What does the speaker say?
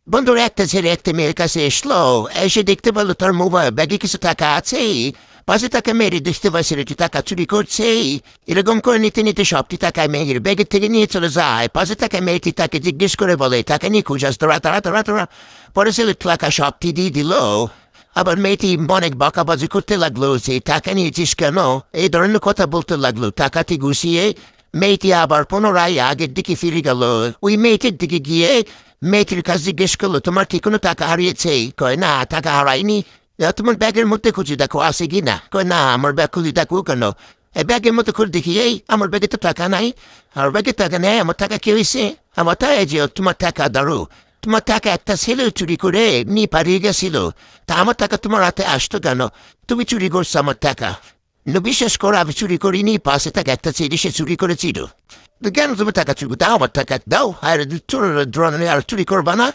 বন্ধুর একটা ছেলে একটা মেয়ের কাছে এসলো, এসে দেখতে পেলো তার মোবাইল ব্যাগে কিছু টাকা আছে। পাশে তাকে মেরে দেখতে পায় ছেলেটি টাকা চুরি করছে। এরকম করে নিতে নিতে সবটি টাকা মেয়ের ব্যাগের থেকে নিয়ে চলে যায়। পাশে তাকে মেয়েটি তাকে জিজ্ঞেস করে বলে, টাকা নিয়ে খুঁজাস তোরা তারা তোরা তোরা। পরে ছেলে টাকা সবটি দিয়ে দিল। আবার মেয়েটি অনেক বকাবাজি করতে লাগলো যে টাকা নিয়েছিস কেন, এই ধরনের কথা বলতে লাগলো। টাকাটি গুছিয়ে মেয়েটি আবার পুনরায় আগের দিকে ফিরে গেল। ওই মেয়েটির দিকে গিয়ে মেয়েটির কাছে জিজ্ঞেস করলো, তোমার কি কোনো টাকা হারিয়েছে? কয় না, টাকা হারায়নি। তোমার ব্যাগের মধ্যে খুঁজে দেখো আছে কি না। কয় না, আমার ব্যাগ খুঁজে দেখো কেন? এই ব্যাগের মধ্যে খুঁজে দেখি, এই আমার ব্যাগে তো টাকা নাই। আর ব্যাগে টাকা নেই, আমার টাকা কি হয়েছে? আমার তাই যে তোমার টাকা দাঁড়ো, তোমার টাকা একটা ছেলে চুরি করে নিয়ে পালিয়ে গেছিল। তা আমার টাকা তোমার হাতে আসতো কেন? তুমি চুরি করছো আমার টাকা। বিশ্বাস করো, আমি চুরি করিনি, পাশে টাকা একটা ছেলে সে চুরি করেছিল। তো কেন তুমি টাকা চুরি দাও, আমার টাকা দাও। আর চুরি আর চুরি করবা না।